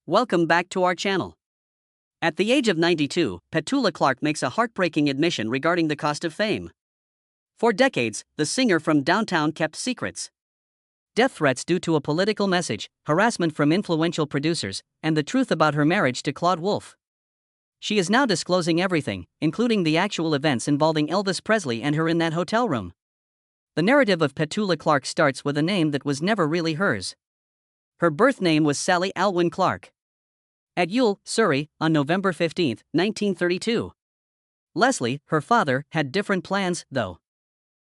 Welcome back to our channel. At the age of 92, Petula Clark makes a heartbreaking admission regarding the cost of fame. For decades, the singer from downtown kept secrets. Death threats due to a political message, harassment from influential producers, and the truth about her marriage to Claude Wolff. She is now disclosing everything, including the actual events involving Elvis Presley and her in that hotel room. The narrative of Petula Clark starts with a name that was never really hers. Her birth name was Sally Alwyn Clark. At Ewell, Surrey, on November 15, 1932. Leslie, her father, had different plans, though.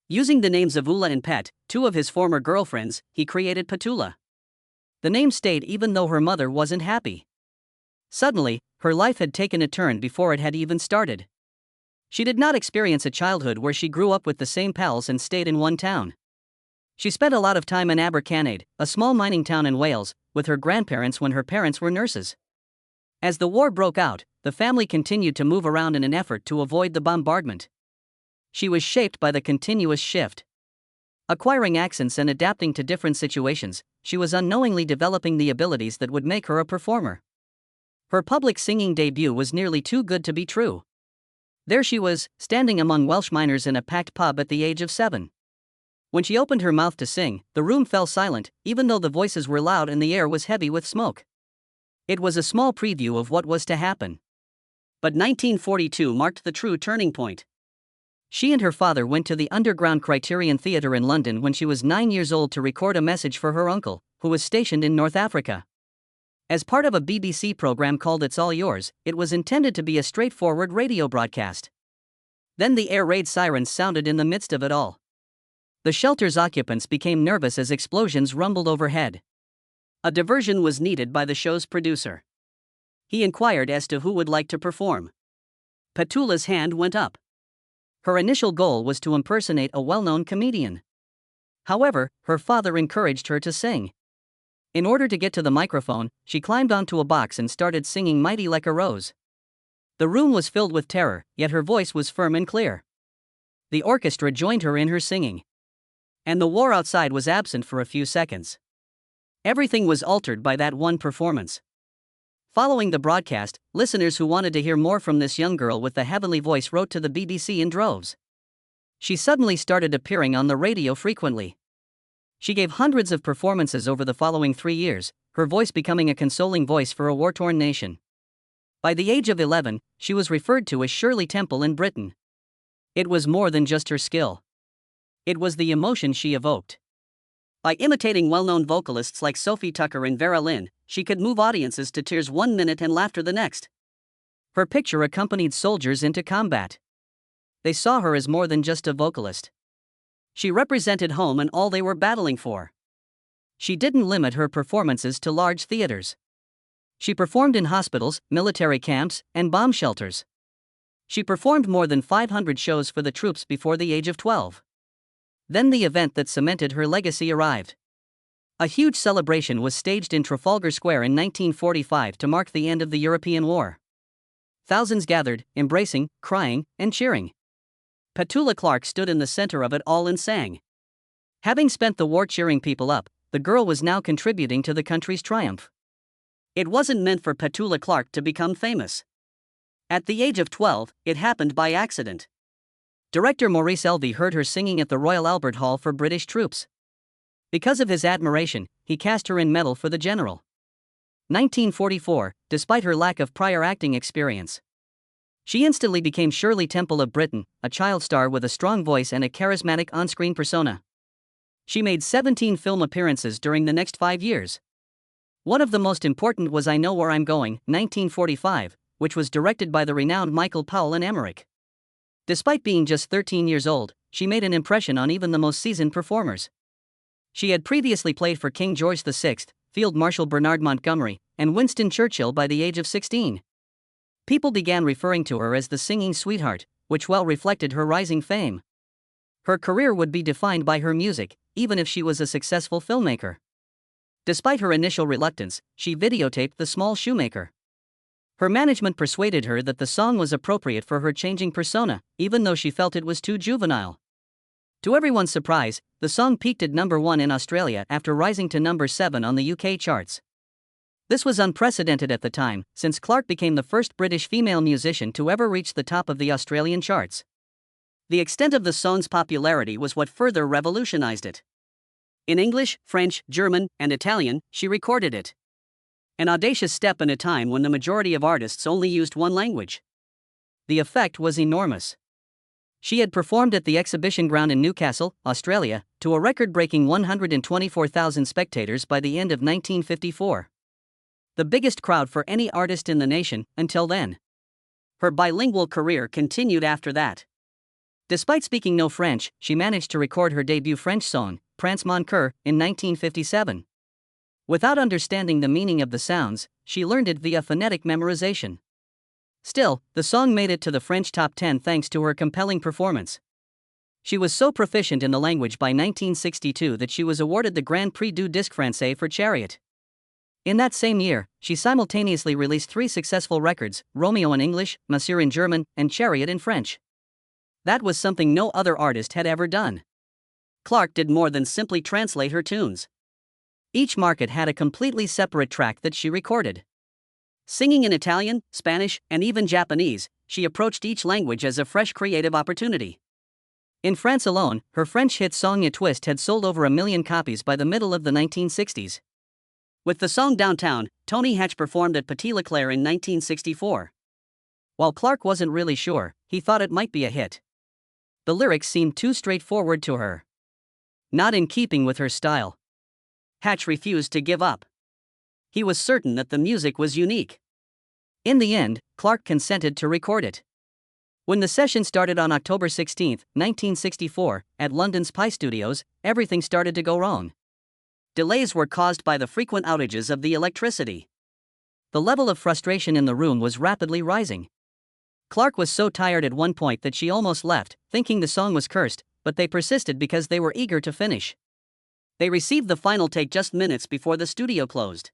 Using the names of Ula and Pet, two of his former girlfriends, he created Petula. The name stayed even though her mother wasn't happy. Suddenly, her life had taken a turn before it had even started. She did not experience a childhood where she grew up with the same pals and stayed in one town. She spent a lot of time in Abercanade, a small mining town in Wales, with her grandparents when her parents were nurses. As the war broke out, the family continued to move around in an effort to avoid the bombardment. She was shaped by the continuous shift. Acquiring accents and adapting to different situations, she was unknowingly developing the abilities that would make her a performer. Her public singing debut was nearly too good to be true. There she was, standing among Welsh miners in a packed pub at the age of 7. When she opened her mouth to sing, the room fell silent, even though the voices were loud and the air was heavy with smoke. It was a small preview of what was to happen. But 1942 marked the true turning point. She and her father went to the underground Criterion Theatre in London when she was 9 years old to record a message for her uncle, who was stationed in North Africa. As part of a BBC program called It's All Yours, it was intended to be a straightforward radio broadcast. Then the air raid sirens sounded in the midst of it all. The shelter's occupants became nervous as explosions rumbled overhead. A diversion was needed by the show's producer. He inquired as to who would like to perform. Petula's hand went up. Her initial goal was to impersonate a well-known comedian. However, her father encouraged her to sing. In order to get to the microphone, she climbed onto a box and started singing Mighty Like a Rose. The room was filled with terror, yet her voice was firm and clear. The orchestra joined her in her singing. And the war outside was absent for a few seconds. Everything was altered by that one performance. Following the broadcast, listeners who wanted to hear more from this young girl with the heavenly voice wrote to the BBC in droves. She suddenly started appearing on the radio frequently. She gave hundreds of performances over the following 3 years, her voice becoming a consoling voice for a war-torn nation. By the age of 11, she was referred to as Shirley Temple in Britain. It was more than just her skill. It was the emotion she evoked. By imitating well-known vocalists like Sophie Tucker and Vera Lynn, she could move audiences to tears 1 minute and laughter the next. Her picture accompanied soldiers into combat. They saw her as more than just a vocalist. She represented home and all they were battling for. She didn't limit her performances to large theaters. She performed in hospitals, military camps, and bomb shelters. She performed more than 500 shows for the troops before the age of 12. Then the event that cemented her legacy arrived. A huge celebration was staged in Trafalgar Square in 1945 to mark the end of the European War. Thousands gathered, embracing, crying, and cheering. Petula Clark stood in the center of it all and sang. Having spent the war cheering people up, the girl was now contributing to the country's triumph. It wasn't meant for Petula Clark to become famous. At the age of 12, it happened by accident. Director Maurice Elvey heard her singing at the Royal Albert Hall for British troops. Because of his admiration, he cast her in Medal for the General. 1944, despite her lack of prior acting experience. She instantly became Shirley Temple of Britain, a child star with a strong voice and a charismatic on-screen persona. She made 17 film appearances during the next 5 years. One of the most important was I Know Where I'm Going, 1945, which was directed by the renowned Michael Powell and Emmerich. Despite being just 13 years old, she made an impression on even the most seasoned performers. She had previously played for King George VI, Field Marshal Bernard Montgomery, and Winston Churchill by the age of 16. People began referring to her as the singing sweetheart, which well reflected her rising fame. Her career would be defined by her music, even if she was a successful filmmaker. Despite her initial reluctance, she videotaped The Small Shoemaker. Her management persuaded her that the song was appropriate for her changing persona, even though she felt it was too juvenile. To everyone's surprise, the song peaked at number 1 in Australia after rising to number 7 on the UK charts. This was unprecedented at the time, since Clark became the first British female musician to ever reach the top of the Australian charts. The extent of the song's popularity was what further revolutionized it. In English, French, German, and Italian, she recorded it. An audacious step in a time when the majority of artists only used one language. The effect was enormous. She had performed at the exhibition ground in Newcastle, Australia, to a record-breaking 124,000 spectators by the end of 1954. The biggest crowd for any artist in the nation until then. Her bilingual career continued after that. Despite speaking no French, she managed to record her debut French song, Prince Mon Coeur, in 1957. Without understanding the meaning of the sounds, she learned it via phonetic memorization. Still, the song made it to the French top 10 thanks to her compelling performance. She was so proficient in the language by 1962 that she was awarded the Grand Prix du Disque Français for Chariot. In that same year, she simultaneously released 3 successful records, Romeo in English, Monsieur in German, and Chariot in French. That was something no other artist had ever done. Clark did more than simply translate her tunes. Each market had a completely separate track that she recorded. Singing in Italian, Spanish, and even Japanese, she approached each language as a fresh creative opportunity. In France alone, her French hit song A Twist had sold over 1 million copies by the middle of the 1960s. With the song Downtown, Tony Hatch performed at Petula Clark in 1964. While Clark wasn't really sure, he thought it might be a hit. The lyrics seemed too straightforward to her. Not in keeping with her style. Hatch refused to give up. He was certain that the music was unique. In the end, Clark consented to record it. When the session started on October 16, 1964, at London's Pi Studios, everything started to go wrong. Delays were caused by the frequent outages of the electricity. The level of frustration in the room was rapidly rising. Clark was so tired at one point that she almost left, thinking the song was cursed, but they persisted because they were eager to finish. They received the final take just minutes before the studio closed.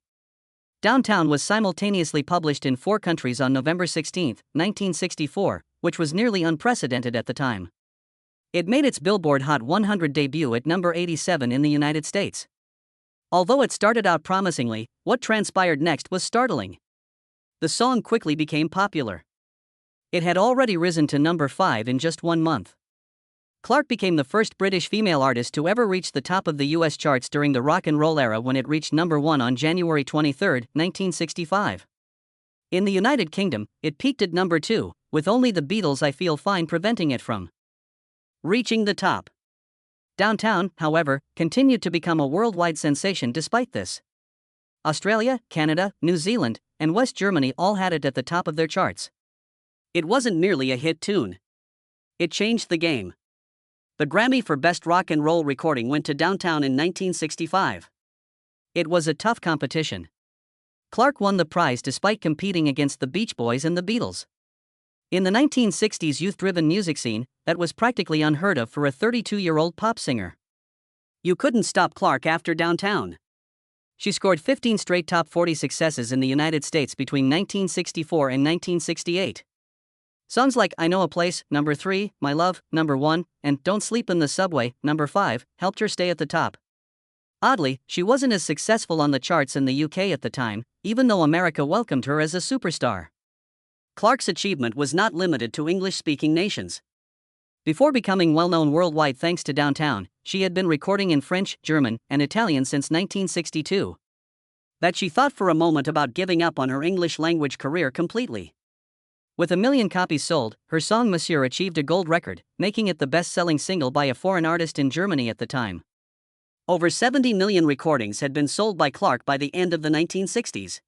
Downtown was simultaneously published in 4 countries on November 16, 1964, which was nearly unprecedented at the time. It made its Billboard Hot 100 debut at number 87 in the United States. Although it started out promisingly, what transpired next was startling. The song quickly became popular. It had already risen to number 5 in just 1 month. Clark became the first British female artist to ever reach the top of the US charts during the rock and roll era when it reached number 1 on January 23, 1965. In the United Kingdom, it peaked at number 2, with only the Beatles' I Feel Fine preventing it from reaching the top. Downtown, however, continued to become a worldwide sensation despite this. Australia, Canada, New Zealand, and West Germany all had it at the top of their charts. It wasn't merely a hit tune. It changed the game. The Grammy for Best Rock and Roll Recording went to Downtown in 1965. It was a tough competition. Clark won the prize despite competing against the Beach Boys and the Beatles. In the 1960s youth-driven music scene, that was practically unheard of for a 32-year-old pop singer. You couldn't stop Clark after Downtown. She scored 15 straight top 40 successes in the United States between 1964 and 1968. Songs like I Know a Place, number 3, My Love, number 1, and Don't Sleep in the Subway, number 5, helped her stay at the top. Oddly, she wasn't as successful on the charts in the UK at the time, even though America welcomed her as a superstar. Clark's achievement was not limited to English-speaking nations. Before becoming well-known worldwide thanks to Downtown, she had been recording in French, German, and Italian since 1962. That she thought for a moment about giving up on her English-language career completely. With 1 million copies sold, her song Monsieur achieved a gold record, making it the best-selling single by a foreign artist in Germany at the time. Over 70 million recordings had been sold by Clark by the end of the 1960s.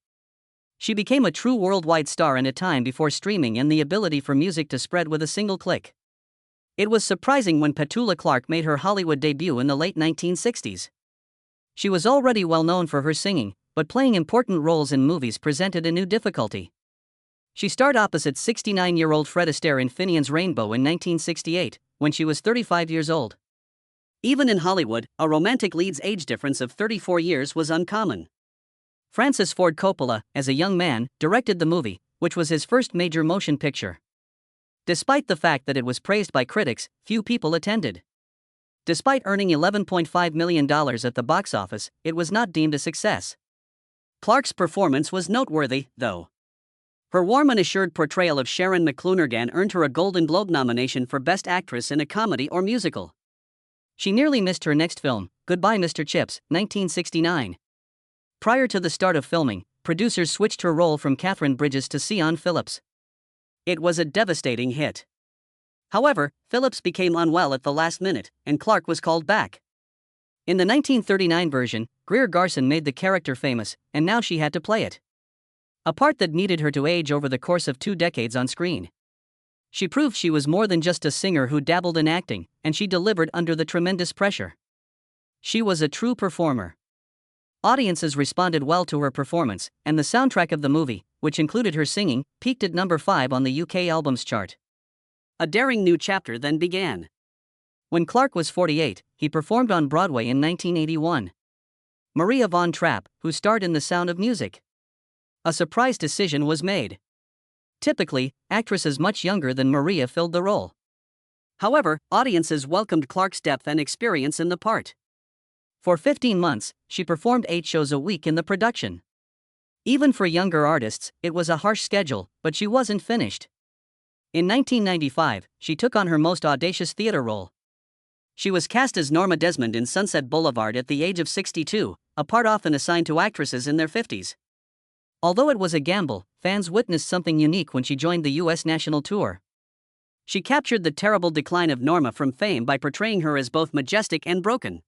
She became a true worldwide star in a time before streaming and the ability for music to spread with a single click. It was surprising when Petula Clark made her Hollywood debut in the late 1960s. She was already well known for her singing, but playing important roles in movies presented a new difficulty. She starred opposite 69-year-old Fred Astaire in Finian's Rainbow in 1968, when she was 35 years old. Even in Hollywood, a romantic lead's age difference of 34 years was uncommon. Francis Ford Coppola, as a young man, directed the movie, which was his first major motion picture. Despite the fact that it was praised by critics, few people attended. Despite earning $11.5 million at the box office, it was not deemed a success. Clark's performance was noteworthy, though. Her warm and assured portrayal of Sharon McClunagan earned her a Golden Globe nomination for Best Actress in a Comedy or Musical. She nearly missed her next film, Goodbye Mr. Chips, 1969. Prior to the start of filming, producers switched her role from Catherine Bridges to Sian Phillips. It was a devastating hit. However, Phillips became unwell at the last minute, and Clark was called back. In the 1939 version, Greer Garson made the character famous, and now she had to play it. A part that needed her to age over the course of 2 decades on screen. She proved she was more than just a singer who dabbled in acting, and she delivered under the tremendous pressure. She was a true performer. Audiences responded well to her performance, and the soundtrack of the movie, which included her singing, peaked at number 5 on the UK albums chart. A daring new chapter then began. When Clark was 48, he performed on Broadway in 1981. Maria Von Trapp, who starred in The Sound of Music. A surprise decision was made. Typically, actresses much younger than Maria filled the role. However, audiences welcomed Clark's depth and experience in the part. For 15 months, she performed 8 shows a week in the production. Even for younger artists, it was a harsh schedule, but she wasn't finished. In 1995, she took on her most audacious theater role. She was cast as Norma Desmond in Sunset Boulevard at the age of 62, a part often assigned to actresses in their 50s. Although it was a gamble, fans witnessed something unique when she joined the U.S. national tour. She captured the terrible decline of Norma from fame by portraying her as both majestic and broken.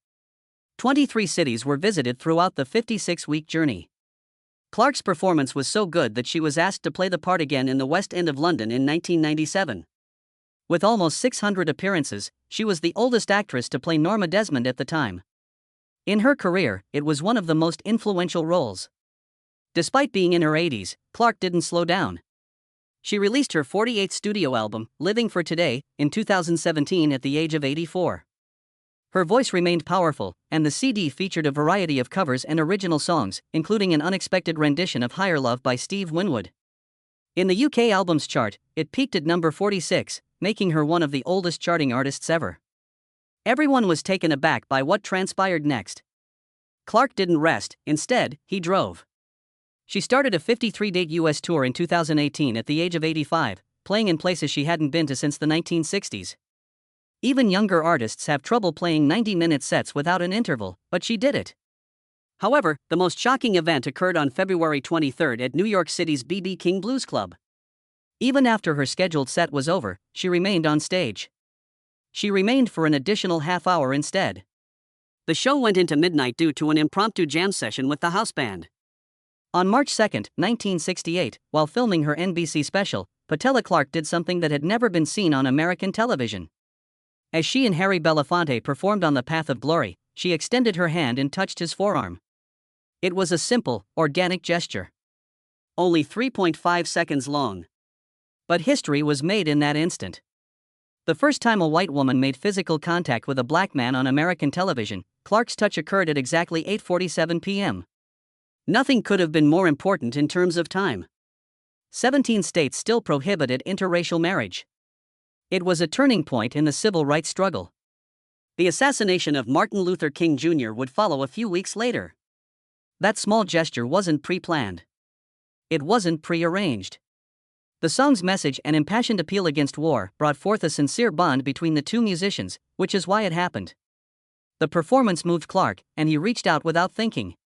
23 cities were visited throughout the 56-week journey. Clark's performance was so good that she was asked to play the part again in the West End of London in 1997. With almost 600 appearances, she was the oldest actress to play Norma Desmond at the time. In her career, it was one of the most influential roles. Despite being in her 80s, Clark didn't slow down. She released her 48th studio album, Living for Today, in 2017 at the age of 84. Her voice remained powerful, and the CD featured a variety of covers and original songs, including an unexpected rendition of Higher Love by Steve Winwood. In the UK albums chart, it peaked at number 46, making her one of the oldest charting artists ever. Everyone was taken aback by what transpired next. Clark didn't rest, instead, he drove. She started a 53-date US tour in 2018 at the age of 85, playing in places she hadn't been to since the 1960s. Even younger artists have trouble playing 90-minute sets without an interval, but she did it. However, the most shocking event occurred on February 23 at New York City's B.B. King Blues Club. Even after her scheduled set was over, she remained on stage. She remained for an additional half hour instead. The show went into midnight due to an impromptu jam session with the house band. On March 2, 1968, while filming her NBC special, Petula Clark did something that had never been seen on American television. As she and Harry Belafonte performed on The Path of Glory, she extended her hand and touched his forearm. It was a simple, organic gesture. Only 3.5 seconds long. But history was made in that instant. The first time a white woman made physical contact with a black man on American television, Clark's touch occurred at exactly 8:47 p.m. Nothing could have been more important in terms of time. 17 states still prohibited interracial marriage. It was a turning point in the civil rights struggle. The assassination of Martin Luther King Jr. would follow a few weeks later. That small gesture wasn't pre-planned. It wasn't pre-arranged. The song's message and impassioned appeal against war brought forth a sincere bond between the two musicians, which is why it happened. The performance moved Clark, and he reached out without thinking.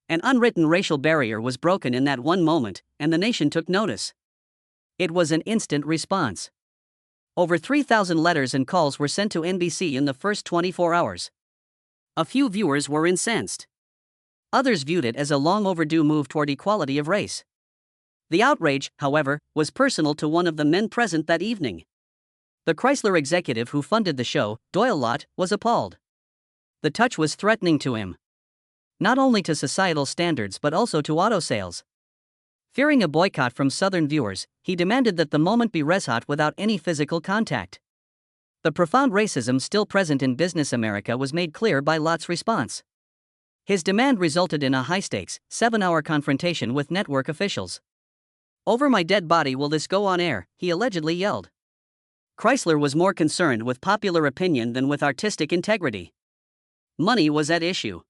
An unwritten racial barrier was broken in that one moment, and the nation took notice. It was an instant response. Over 3,000 letters and calls were sent to NBC in the first 24 hours. A few viewers were incensed. Others viewed it as a long overdue move toward equality of race. The outrage, however, was personal to one of the men present that evening. The Chrysler executive who funded the show, Doyle Lott, was appalled. The touch was threatening to him. Not only to societal standards but also to auto sales. Fearing a boycott from Southern viewers, he demanded that the moment be res-hot without any physical contact. The profound racism still present in business America was made clear by Lott's response. His demand resulted in a high-stakes, 7-hour confrontation with network officials. "Over my dead body will this go on air?" he allegedly yelled. Chrysler was more concerned with popular opinion than with artistic integrity. Money was at issue.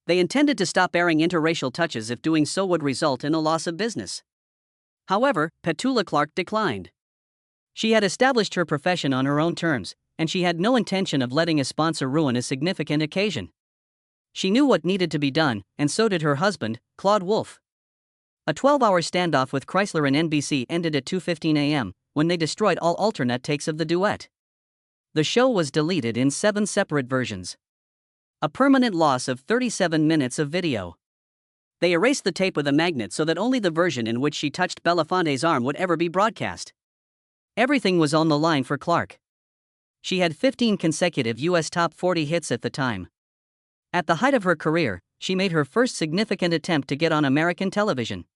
They intended to stop airing interracial touches if doing so would result in a loss of business. However, Petula Clark declined. She had established her profession on her own terms, and she had no intention of letting a sponsor ruin a significant occasion. She knew what needed to be done, and so did her husband, Claude Wolff. A 12-hour standoff with Chrysler and NBC ended at 2:15 a.m., when they destroyed all alternate takes of the duet. The show was deleted in 7 separate versions. A permanent loss of 37 minutes of video. They erased the tape with a magnet so that only the version in which she touched Belafonte's arm would ever be broadcast. Everything was on the line for Clark. She had 15 consecutive U.S. top 40 hits at the time. At the height of her career, she made her first significant attempt to get on American television.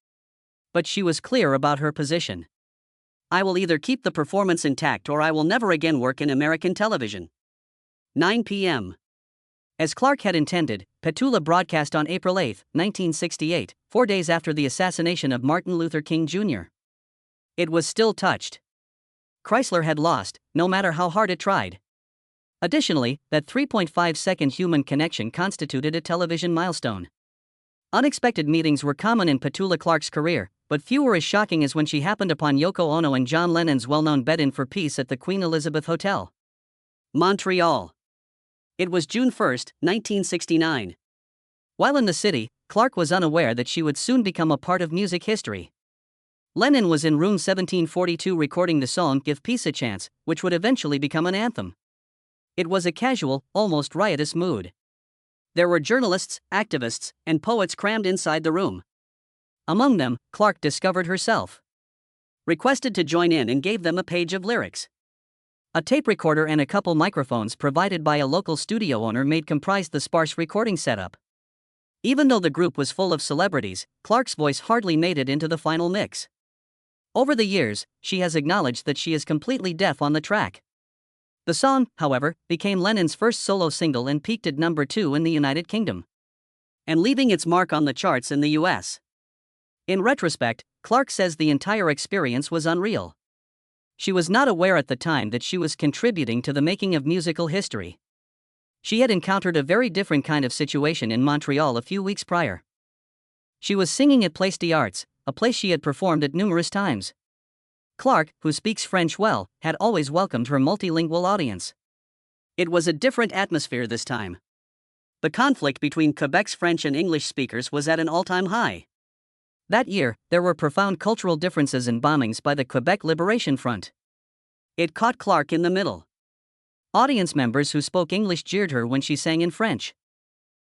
But she was clear about her position. I will either keep the performance intact or I will never again work in American television. 9 p.m. As Clark had intended, Petula broadcast on April 8, 1968, 4 days after the assassination of Martin Luther King Jr. It was still touched. Chrysler had lost, no matter how hard it tried. Additionally, that 3.5-second human connection constituted a television milestone. Unexpected meetings were common in Petula Clark's career, but few were as shocking as when she happened upon Yoko Ono and John Lennon's well-known bed-in for peace at the Queen Elizabeth Hotel, Montreal. It was June 1, 1969. While in the city, Clark was unaware that she would soon become a part of music history. Lennon was in room 1742 recording the song Give Peace a Chance, which would eventually become an anthem. It was a casual, almost riotous mood. There were journalists, activists, and poets crammed inside the room. Among them, Clark discovered herself. Requested to join in and gave them a page of lyrics. A tape recorder and a couple microphones provided by a local studio owner comprised the sparse recording setup. Even though the group was full of celebrities, Clark's voice hardly made it into the final mix. Over the years, she has acknowledged that she is completely deaf on the track. The song, however, became Lennon's first solo single and peaked at number 2 in the United Kingdom, and leaving its mark on the charts in the US. In retrospect, Clark says the entire experience was unreal. She was not aware at the time that she was contributing to the making of musical history. She had encountered a very different kind of situation in Montreal a few weeks prior. She was singing at Place des Arts, a place she had performed at numerous times. Clark, who speaks French well, had always welcomed her multilingual audience. It was a different atmosphere this time. The conflict between Quebec's French and English speakers was at an all-time high. That year, there were profound cultural differences and bombings by the Quebec Liberation Front. It caught Clark in the middle. Audience members who spoke English jeered her when she sang in French.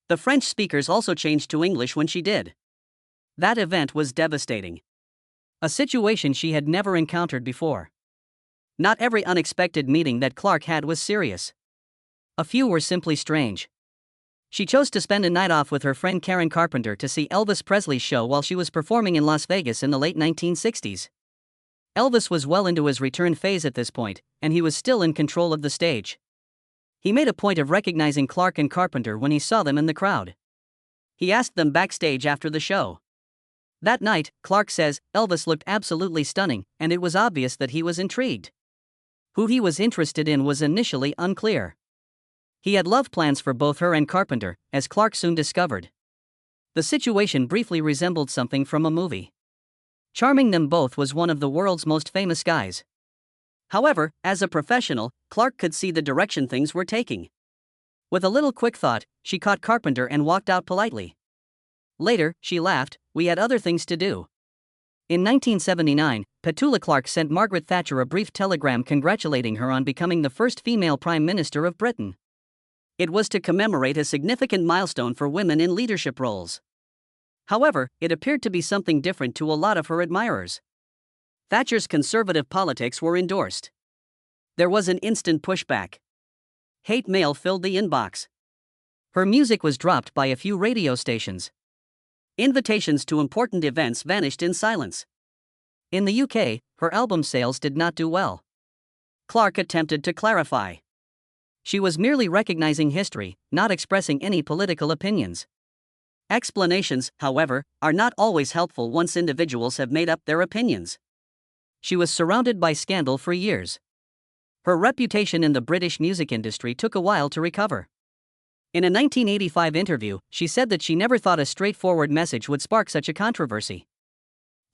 The French speakers also changed to English when she did. That event was devastating. A situation she had never encountered before. Not every unexpected meeting that Clark had was serious. A few were simply strange. She chose to spend a night off with her friend Karen Carpenter to see Elvis Presley's show while she was performing in Las Vegas in the late 1960s. Elvis was well into his return phase at this point, and he was still in control of the stage. He made a point of recognizing Clark and Carpenter when he saw them in the crowd. He asked them backstage after the show. That night, Clark says, Elvis looked absolutely stunning, and it was obvious that he was intrigued. Who he was interested in was initially unclear. He had love plans for both her and Carpenter, as Clark soon discovered. The situation briefly resembled something from a movie. Charming them both was one of the world's most famous guys. However, as a professional, Clark could see the direction things were taking. With a little quick thought, she caught Carpenter and walked out politely. Later, she laughed, we had other things to do. In 1979, Petula Clark sent Margaret Thatcher a brief telegram congratulating her on becoming the first female Prime Minister of Britain. It was to commemorate a significant milestone for women in leadership roles. However, it appeared to be something different to a lot of her admirers. Thatcher's conservative politics were endorsed. There was an instant pushback. Hate mail filled the inbox. Her music was dropped by a few radio stations. Invitations to important events vanished in silence. In the UK, her album sales did not do well. Clark attempted to clarify. She was merely recognizing history, not expressing any political opinions. Explanations, however, are not always helpful once individuals have made up their opinions. She was surrounded by scandal for years. Her reputation in the British music industry took a while to recover. In a 1985 interview, she said that she never thought a straightforward message would spark such a controversy.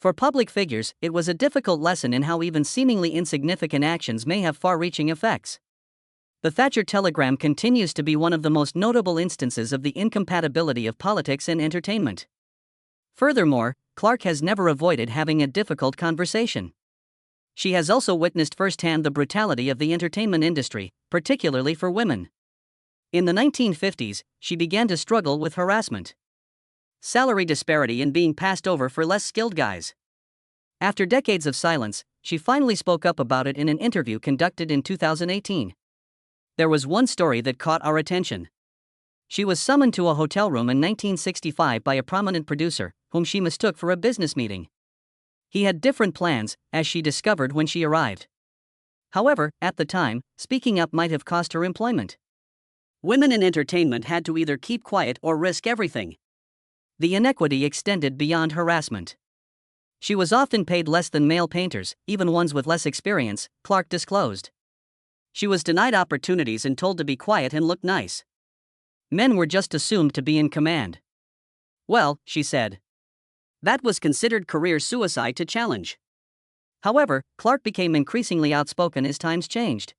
For public figures, it was a difficult lesson in how even seemingly insignificant actions may have far-reaching effects. The Thatcher telegram continues to be one of the most notable instances of the incompatibility of politics and entertainment. Furthermore, Clark has never avoided having a difficult conversation. She has also witnessed firsthand the brutality of the entertainment industry, particularly for women. In the 1950s, she began to struggle with harassment, salary disparity, and being passed over for less skilled guys. After decades of silence, she finally spoke up about it in an interview conducted in 2018. There was one story that caught our attention. She was summoned to a hotel room in 1965 by a prominent producer, whom she mistook for a business meeting. He had different plans, as she discovered when she arrived. However, at the time, speaking up might have cost her employment. Women in entertainment had to either keep quiet or risk everything. The inequity extended beyond harassment. She was often paid less than male painters, even ones with less experience, Clark disclosed. She was denied opportunities and told to be quiet and look nice. Men were just assumed to be in command. Well, she said, that was considered career suicide to challenge. However, Clark became increasingly outspoken as times changed.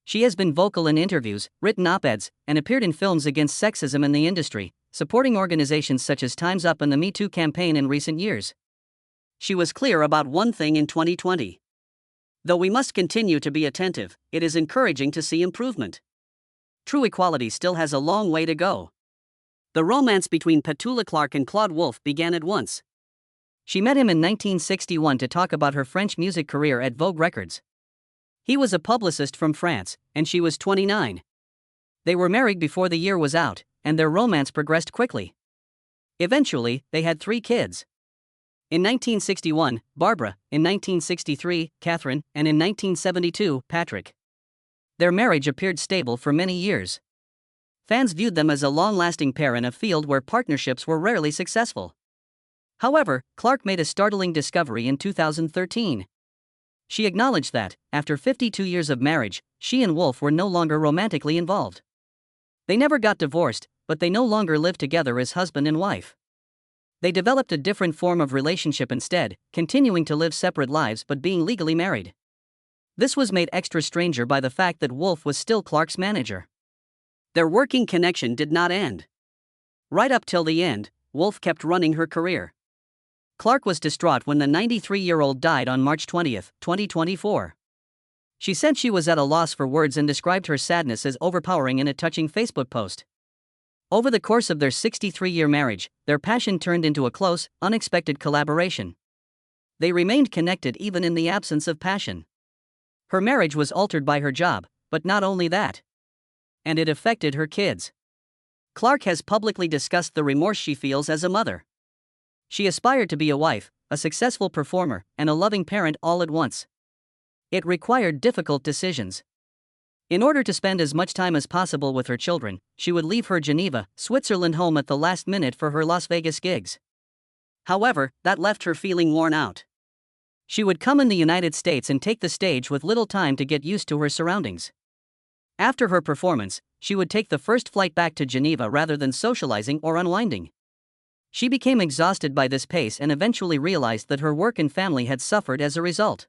She has been vocal in interviews, written op-eds, and appeared in films against sexism in the industry, supporting organizations such as Time's Up and the Me Too campaign in recent years. She was clear about one thing in 2020. Though we must continue to be attentive, it is encouraging to see improvement. True equality still has a long way to go. The romance between Petula Clark and Claude Wolff began at once. She met him in 1961 to talk about her French music career at Vogue Records. He was a publicist from France, and she was 29. They were married before the year was out, and their romance progressed quickly. Eventually, they had 3 kids. In 1961, Barbara, in 1963, Catherine, and in 1972, Patrick. Their marriage appeared stable for many years. Fans viewed them as a long-lasting pair in a field where partnerships were rarely successful. However, Clark made a startling discovery in 2013. She acknowledged that, after 52 years of marriage, she and Wolff were no longer romantically involved. They never got divorced, but they no longer lived together as husband and wife. They developed a different form of relationship instead, continuing to live separate lives but being legally married. This was made extra stranger by the fact that Wolff was still Clark's manager. Their working connection did not end. Right up till the end, Wolff kept running her career. Clark was distraught when the 93-year-old died on March 20, 2024. She said she was at a loss for words and described her sadness as overpowering in a touching Facebook post. Over the course of their 63-year marriage, their passion turned into a close, unexpected collaboration. They remained connected even in the absence of passion. Her marriage was altered by her job, but not only that. And it affected her kids. Clark has publicly discussed the remorse she feels as a mother. She aspired to be a wife, a successful performer, and a loving parent all at once. It required difficult decisions. In order to spend as much time as possible with her children, she would leave her Geneva, Switzerland home at the last minute for her Las Vegas gigs. However, that left her feeling worn out. She would come in the United States and take the stage with little time to get used to her surroundings. After her performance, she would take the first flight back to Geneva rather than socializing or unwinding. She became exhausted by this pace and eventually realized that her work and family had suffered as a result.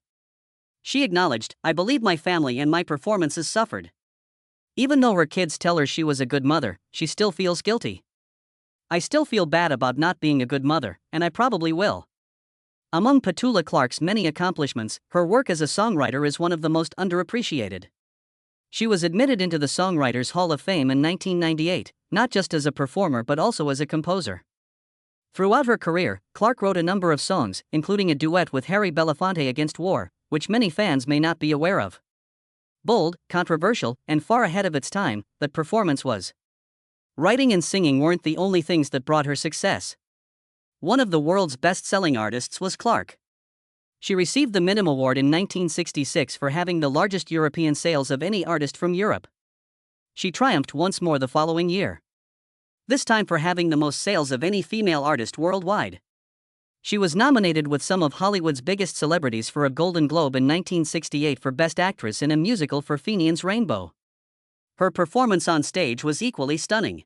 She acknowledged, "I believe my family and my performances suffered." Even though her kids tell her she was a good mother, she still feels guilty. "I still feel bad about not being a good mother, and I probably will." Among Petula Clark's many accomplishments, her work as a songwriter is one of the most underappreciated. She was admitted into the Songwriters Hall of Fame in 1998, not just as a performer but also as a composer. Throughout her career, Clark wrote a number of songs, including a duet with Harry Belafonte Against War, which many fans may not be aware of. Bold, controversial, and far ahead of its time, that performance was. Writing and singing weren't the only things that brought her success. One of the world's best-selling artists was Clark. She received the Minim Award in 1966 for having the largest European sales of any artist from Europe. She triumphed once more the following year. This time for having the most sales of any female artist worldwide. She was nominated with some of Hollywood's biggest celebrities for a Golden Globe in 1968 for Best Actress in a Musical for Fenian's Rainbow. Her performance on stage was equally stunning.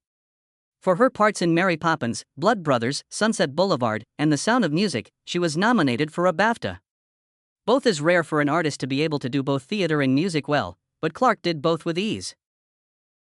For her parts in Mary Poppins, Blood Brothers, Sunset Boulevard, and The Sound of Music, she was nominated for a BAFTA. Both is rare for an artist to be able to do both theater and music well, but Clark did both with ease.